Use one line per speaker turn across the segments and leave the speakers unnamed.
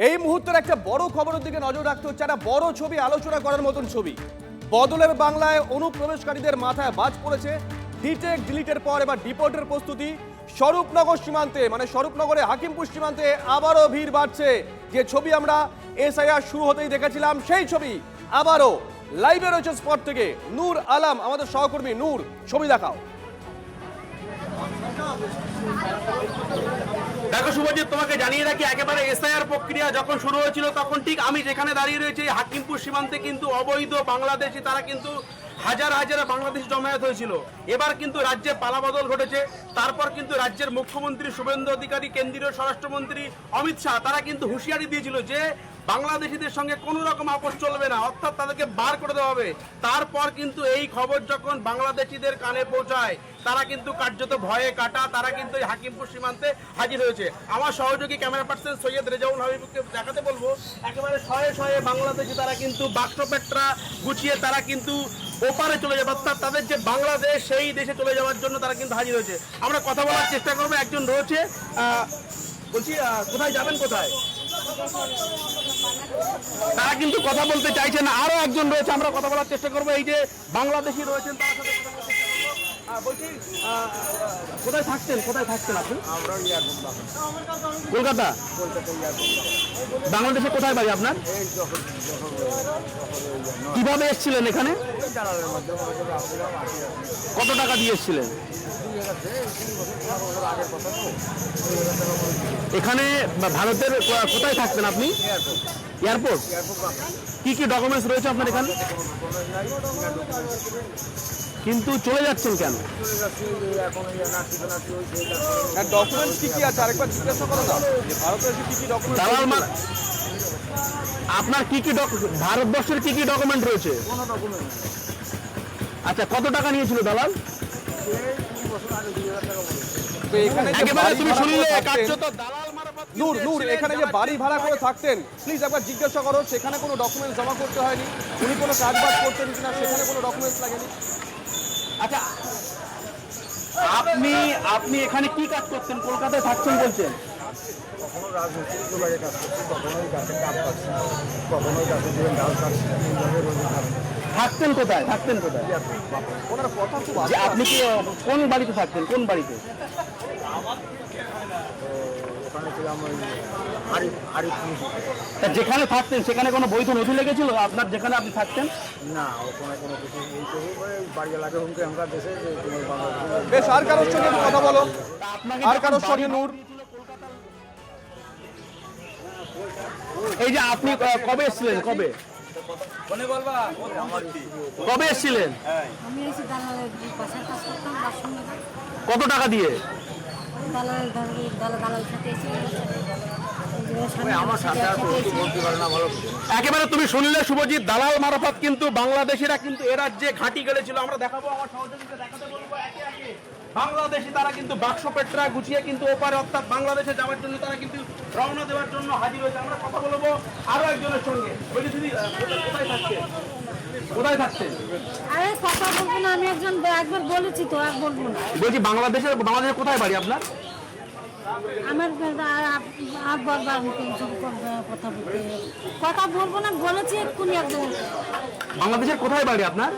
এই মুহূর্তের একটা বড় খবরের দিকে নজর রাখতে হচ্ছে। একটা বড় ছবি আলোচনা করার মতন ছবি। বদলের বাংলায় অনুপ্রবেশকারীদের মাথায় বাজ পড়েছে। ডিটেক ডিলিটের পর এবার ডিপোর্টের প্রস্তুতি। স্বরূপনগর সীমান্তে মানে স্বরূপনগরে হাকিমপুর সীমান্তে আবারও ভিড় বাড়ছে। যে ছবি আমরা এসআইআর শুরু হতেই দেখেছিলাম সেই ছবি আবারও লাইভে রয়েছে স্পট থেকে নূর আলম আমাদের সহকর্মী। নূর, ছবি দেখাও।
দেখো শুভজিৎ, তোমাকে জানিয়ে রাখি একেবারে এসআইআর প্রক্রিয়া যখন শুরু হয়েছিল তখন ঠিক আমি যেখানে দাঁড়িয়ে রয়েছি হাকিমপুর সীমান্তে কিন্তু অবৈধ বাংলাদেশি তারা কিন্তু হাজার হাজার বাংলাদেশি জমায়েত হয়েছিল। এবার কিন্তু রাজ্যে পালাবদল ঘটেছে। তারপর কিন্তু রাজ্যের মুখ্যমন্ত্রী শুভেন্দু অধিকারী, কেন্দ্রীয় স্বরাষ্ট্রমন্ত্রী অমিত শাহ তারা কিন্তু হুঁশিয়ারি দিয়েছিল যে বাংলাদেশিদের সঙ্গে কোনো রকম আপোষ চলবে না, অর্থাৎ তাদেরকে বার করে দেওয়া হবে। তারপর কিন্তু এই খবর যখন বাংলাদেশিদের কানে পৌঁছায় তারা কিন্তু কার্যত ভয়ে কাটা তারা কিন্তু এই হাকিমপুর সীমান্তে হাজির হয়েছে। আমার সহযোগী ক্যামেরা পার্সন সৈয়দ রেজাউল হাবিবকে দেখাতে বলবো একেবারে শয়ে শয়ে বাংলাদেশি তারা কিন্তু বাক্সপেটরা গুছিয়ে তারা কিন্তু ওপারে চলে যাবে, অর্থাৎ তাদের যে বাংলাদেশ সেই দেশে চলে যাওয়ার জন্য তারা কিন্তু হাজির হয়েছে। আমরা কথা বলার চেষ্টা করবো, একজন রয়েছে। বলছি কোথায় যাবেন, কোথায়? তারা কিন্তু কথা বলতে চাইছে না। আরো একজন রয়েছে, আমরা কথা বলার চেষ্টা করবো। এই যে বাংলাদেশি রয়েছেন তার সাথে কথা বলার চেষ্টা করবো। বলছি কোথায় থাকতেন আপনি? কলকাতা। বাংলাদেশে কোথায় বাড়ি আপনার? কিভাবে এসেছিলেন এখানে? কত টাকা দিয়ে এসেছিলেন? এখানে ভারতের কোথায় থাকতেন আপনি? এয়ারপোর্ট। কি কি ডকুমেন্টস রয়েছে আপনার এখানে? কিন্তু চলে যাচ্ছেন কেন?
ডকুমেন্টস কি কি আছে আরেকবার জিজ্ঞাসা করো না। ভারতের কি কি ডকুমেন্টস?
দালাল আপনার কি কি ভারতবর্ষের কি কি ডকুমেন্ট রয়েছে? আচ্ছা, কত টাকা নিয়েছিল দালাল?
এখানে নূর এখানে যে বাড়ি ভাড়া করে থাকতেন প্লিজ একবার জিজ্ঞাসা করো সেখানে কোনো ডকুমেন্টস জমা করতে হয়নি, উনি কোনো কাজবাজ করতেন কিনা সেখানে কোনো ডকুমেন্টস লাগেনি।
আচ্ছা, আপনি এখানে কি কাজ করতেন? কলকাতায় থাকছেন বলছেন।
কখনো রাজমিস্ত্রি লাগে কাজ করছি, কখনোই গাছের কাজ পাচ্ছি, কখনোই গাছের দিয়ে ডাল কাটছি।
থাকতেন কোথায়?
ওনার কথা খুব
যে আপনি কি কোন বাড়িতে থাকতেন? কোন বাড়িতে?
ওখানে ছিলাম ওই আরিফ।
তা যেখানে থাকতেন সেখানে কোনো বৈধ নথি লেগেছিল আপনার যেখানে আপনি থাকতেন?
না, ওখানে কোনো কিছু এই তবু বাড়ি এলাকা হুমকে আমরা দেশে যে তোমার বাংলাদেশ।
বেশ, আর কারোর সঙ্গে একটু কথা বলো।
আপনাকে
আর কারোর সঙ্গে নূর।
এই যে আপনি কবে এসেছিলেন? কবে এসেছিলেন?
আমি এসে দালালের বাসার কাজ করতাম বাসনগর।
কত টাকা দিয়ে?
দালাল সাথে এসে
আমার সাথে আর কিছু বলতে পারে না ভালো।
একেবারে তুমি শুনলে শুভজিৎ, দালাল মারফত কিন্তু বাংলাদেশিরা কিন্তু এ রাজ্যে ঘাঁটি গেড়েছিল। আমরা দেখাবো, আমার সহযোগীকে দেখাতে বলবো একে একে। বাংলাদেশি তারা কিন্তু বাক্স পেটরা গুছিয়ে কিন্তু ওপারে অর্থাৎ বাংলাদেশে যাওয়ার জন্য তারা কিন্তু রওনা দেওয়ার জন্য হাজির হয়েছে। আমরা কথা বলবো আরো একজনের সঙ্গে। বলছি দিদি, কোথায় থাকতেন?
আরে কথা বলবো না, আমি একবার বলেছি তো, আর বলবো না।
বলছি বাংলাদেশের কোথায় বাড়ি আপনার?
আমার বারবার কথা বলবো না বলেছি এক্ষুনি একজন।
বাংলাদেশের কোথায় বাড়ি আপনার?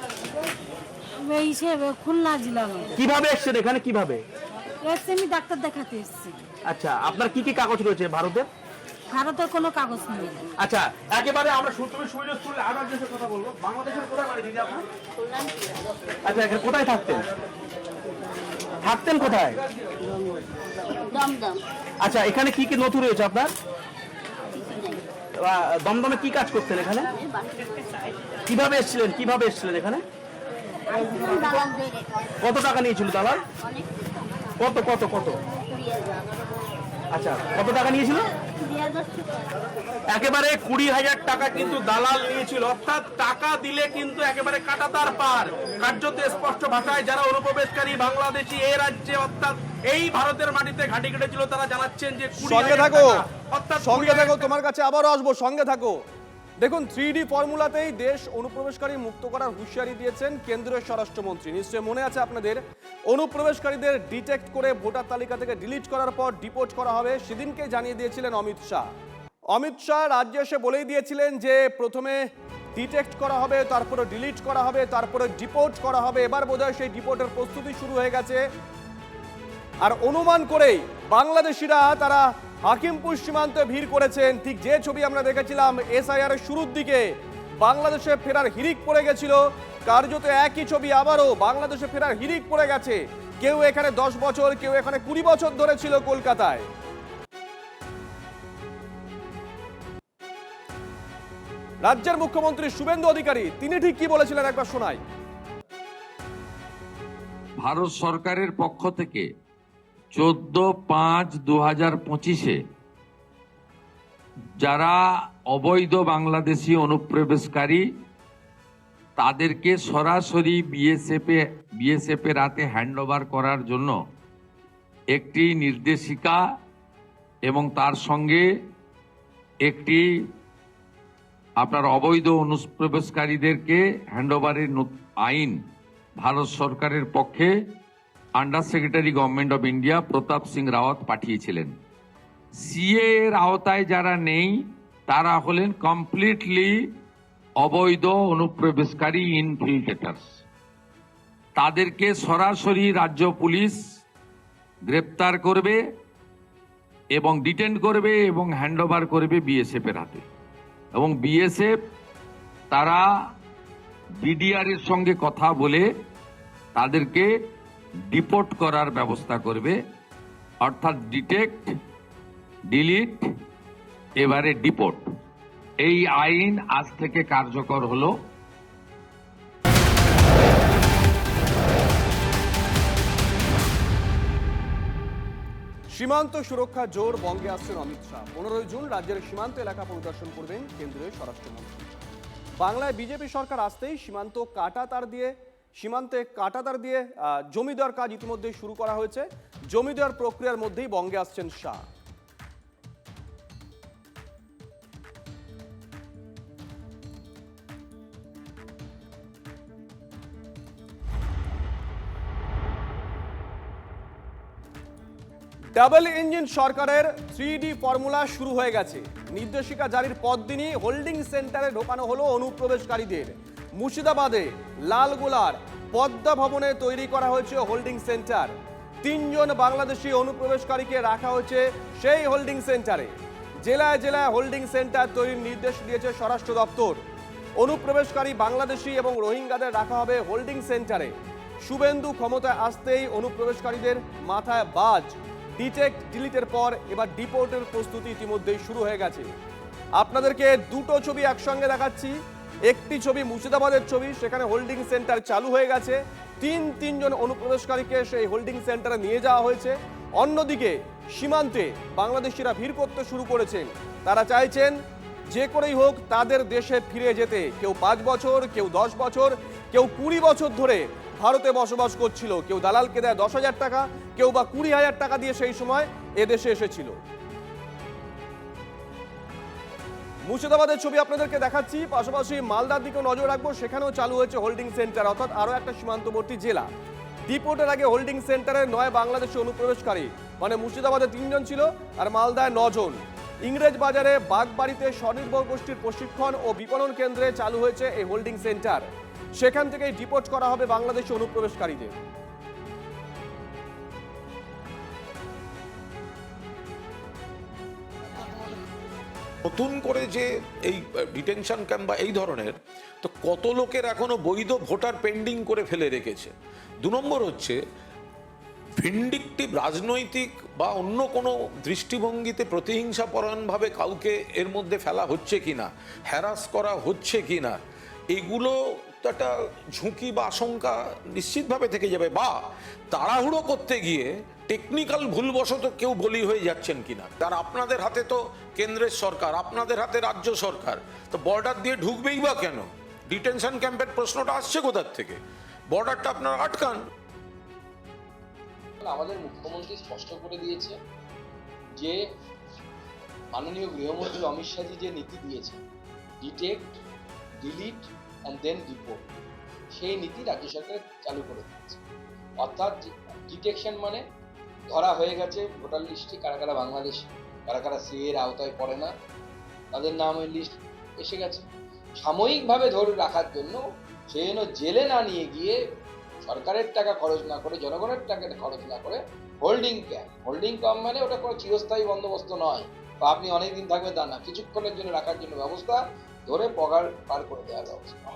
হিসেবে খুলনা জেলা।
কিভাবে এসছেন এখানে? কিভাবে
এসছি? আমি ডাক্তার দেখাতে এসেছি।
আচ্ছা, আপনার কি কি কাগজ রয়েছে ভারতের?
ভারতের কোনো কাগজ নেই।
আচ্ছা, একেবারে আমরা সুযোগ করলে আরো একজনের কথা বলবো। বাংলাদেশের কোথায় বাড়ি দিদি আপনার? আচ্ছা, এখানে কোথায় থাকতেন কোথায়?
দমদম।
আচ্ছা, এখানে কি কি নথি রয়েছে আপনার? দমদমে কি কাজ করতেন এখানে? কিভাবে এসেছিলেন এখানে? কত টাকা নিয়েছিল দালাল? কত? আচ্ছা, কত টাকা নিয়েছিল? একেবারে 20,000 টাকা কিন্তু দালাল নিয়েছিল। অর্থাৎ টাকা দিলে কিন্তু একেবারে কাটাতার পার। কার্যত স্পষ্ট ভাষায় যারা অনুপ্রবেশকারী বাংলাদেশি এই রাজ্যে অর্থাৎ এই ভারতের মাটিতে ঘাঁটি কেটেছিল তারা জানাচ্ছেন যে
সঙ্গে থাকো, তোমার কাছে আবারও আসবো, সঙ্গে থাকো। দেখুন, 3D ফর্মুলাতেই দেশ অনুপ্রবেশকারী মুক্ত করার হুঁশিয়ারি দিয়েছেন কেন্দ্রীয় স্বরাষ্ট্রমন্ত্রী। নিশ্চয়ই মনে আছে আপনাদের, অনুপ্রবেশকারীদের ডিটেক্ট করে ভোটার তালিকা থেকে ডিলিট করার পর ডিপোর্ট করা হবে, সেদিনকেই জানিয়ে দিয়েছিলেন অমিত শাহ। অমিত শাহ রাজ্যে এসে বলেই দিয়েছিলেন যে প্রথমে ডিটেক্ট করা হবে, তারপরে ডিলিট করা হবে, তারপরে ডিপোর্ট করা হবে। এবার বোধহয় সেই ডিপোর্টের প্রস্তুতি শুরু হয়ে গেছে। আর অনুমান করেই বাংলাদেশিরা তারা হাকিমপুর সীমান্তে ভিড় করেছেন। ঠিক যে ছবি আমরা দেখেছিলাম এসআইআর এর শুরুর দিকে বাংলাদেশে ফেরার হিড়িক পড়ে গেছিল, কার্যত একই ছবি আবারও বাংলাদেশে ফেরার হিড়িক পড়ে গেছে। কেউ এখানে 10 বছর, কেউ এখানে 20 বছর ধরে ছিল কলকাতায়। রাজ্যের মুখ্যমন্ত্রী শুভেন্দু অধিকারী তিনি ঠিক কি বলেছিলেন একবার শোনাই।
ভারত সরকারের পক্ষ থেকে 14/5/2025 যারা অবৈধ বাংলাদেশি অনুপ্রবেশকারী তাদেরকে সরাসরি বিএসএফ এর হাতে হ্যান্ডওভার করার জন্য একটি নির্দেশিকা এবং তার সঙ্গে একটি আপনার অবৈধ অনুপ্রবেশকারীদেরকে হ্যান্ডওভারের আইন ভারত সরকারের পক্ষে under secretary government of India Pratap Singh Rawat পাঠিয়েছিলেন। সিএ এর আওতায় যারা নেই তারা হলেন কমপ্লিটলি অবৈধ অনুপ্রবেশকারী ইনফিল্ট্রেটার্স। তাদেরকে সরাসরি রাজ্য পুলিশ গ্রেপ্তার করবে এবং ডিটেন করবে এবং হ্যান্ডওভার করবে বিএসএফ এর হাতে। এবং বিএসএফ তারা বিডিআর এর সঙ্গে কথা বলে তাদেরকে ডিপোর্ট করার ব্যবস্থা করবে, অর্থাৎ ডিটেক্ট, ডিলিট, এবারে ডিপোর্ট। এই আইন আজ থেকে কার্যকর হলো।
সীমান্ত সুরক্ষা জোর, বঙ্গে আসছেন অমিত শাহ। 15 জুন রাজ্যের সীমান্ত এলাকা পরিদর্শন করবেন কেন্দ্রীয় স্বরাষ্ট্রমন্ত্রী। বাংলায় বিজেপি সরকার আসতেই সীমান্তে কাঁটাতার দিয়ে জমি দেওয়ার কাজ ইতিমধ্যেই শুরু করা হয়েছে। জমি দেওয়ার প্রক্রিয়ার মধ্যেই বঙ্গে আসছেন শাহ। ডাবল ইঞ্জিন সরকারের 3D ফর্মুলা শুরু হয়ে গেছে। নির্দেশিকা জারির পরদিনই হোল্ডিং সেন্টারে ঢোকানো হলো অনুপ্রবেশকারীদের। মুর্শিদাবাদে লালগোলার পদ্মা ভবনে তৈরি করা হয়েছে হোল্ডিং সেন্টার। 3 জন বাংলাদেশি অনুপ্রবেশকারীকে রাখা হয়েছে সেই হোল্ডিং সেন্টারে। জেলায় জেলায় হোল্ডিং সেন্টার তৈরির নির্দেশ দিয়েছে স্বরাষ্ট্র দপ্তর। অনুপ্রবেশকারী বাংলাদেশি এবং রোহিঙ্গাদের রাখা হবে হোল্ডিং সেন্টারে। শুভেন্দু ক্ষমতায় আসতেই অনুপ্রবেশকারীদের মাথায় বাজ। ডিটেক্ট ডিলিটের পর এবার ডিপোর্টের প্রস্তুতি ইতিমধ্যেই শুরু হয়ে গেছে। আপনাদেরকে দুটো ছবি একসঙ্গে দেখাচ্ছি। একটি ছবি মুর্শিদাবাদের ছবি, সেখানে হোল্ডিং সেন্টার চালু হয়ে গেছে। তিন জন অনুপ্রবেশকারীকে সেই হোল্ডিং সেন্টারে নিয়ে যাওয়া হয়েছে। অন্যদিকে সীমান্তে বাংলাদেশিরা ভিড় করতে শুরু করেছেন। তারা চাইছেন যে করেই হোক তাদের দেশে ফিরে যেতে। কেউ 5 বছর, কেউ 10 বছর, কেউ 20 বছর ধরে ভারতে বসবাস করছিল। কেউ দালালকে দেয় 10,000 টাকা, কেউ বা 20,000 টাকা দিয়ে সেই সময় এদেশে এসেছিল। মুর্শিদাবাদের ছবি আপনাদেরকে দেখাচ্ছি, পাশাপাশি মালদার দিকেও নজর রাখবো। সেখানেও চালু হয়েছে হোল্ডিং সেন্টার, অর্থাৎ আরো একটা সীমান্তবর্তী জেলা। ডিপোর্টের আগে হোল্ডিং সেন্টারে 9 বাংলাদেশি অনুপ্রবেশকারী, মানে মুর্শিদাবাদে 3 জন ছিল আর মালদায় 9 জন। ইংরেজ বাজারে বাগবাড়িতে স্বনির্ভর গোষ্ঠীর প্রশিক্ষণ ও বিপণন কেন্দ্রে চালু হয়েছে এই হোল্ডিং সেন্টার। সেখান থেকেই ডিপোর্ট করা হবে বাংলাদেশি অনুপ্রবেশকারীদের।
নতুন করে যে এই ডিটেনশন ক্যাম্প বা এই ধরনের, তো কত লোকের এখনো বৈধ ভোটার পেন্ডিং করে ফেলে রেখেছে। 2 নম্বর হচ্ছে ভিন্ডিকটিভ রাজনৈতিক বা অন্য কোনো দৃষ্টিভঙ্গিতে প্রতিহিংসাপরায়ণভাবে কাউকে এর মধ্যে ফেলা হচ্ছে কিনা, হ্যারাস করা হচ্ছে কিনা, এগুলো তো একটা ঝুঁকি বা আশঙ্কা নিশ্চিতভাবে থেকে যাবে। বা তাড়াহুড়ো করতে গিয়ে টেকনিক্যাল ভুলবশত কেউ বলি হয়ে যাচ্ছেন কিনা। তার আপনাদের হাতে তো কেন্দ্রের সরকার, আপনাদের হাতে রাজ্য সরকার, তো বর্ডার দিয়ে ঢুকবেই বা কেন? ডিটেনশন ক্যাম্পের প্রশ্নটা আসছে কোথার থেকে? বর্ডারটা আপনারা আটকান।
আমাদের মুখ্যমন্ত্রী স্পষ্ট করে দিয়েছে যে মাননীয় গৃহমন্ত্রী অমিত শাহজি যে নীতি দিয়েছে, detect, delete and then deport, সেই নীতি রাজ্য সরকার চালু করে দিয়েছে। অর্থাৎ ডিটেকশন মানে ধরা হয়ে গেছে ভোটার লিস্টে কারা কারা বাংলাদেশি, কারা কারা সিএ এর আওতায় পড়ে না, তাদের নাম ওই লিস্ট এসে গেছে। সাময়িকভাবে ধরে রাখার জন্য সে যেন জেলে না নিয়ে গিয়ে সরকারের টাকা খরচ না করে, জনগণের টাকা খরচ না করে হোল্ডিং ক্যাম্প মানে ওটা কোনো চিরস্থায়ী বন্দোবস্ত নয়, বা আপনি অনেকদিন থাকবে তা না, কিছুক্ষণের জন্য রাখার জন্য ব্যবস্থা, ধরে পগার পার করে দেওয়ার ব্যবস্থা।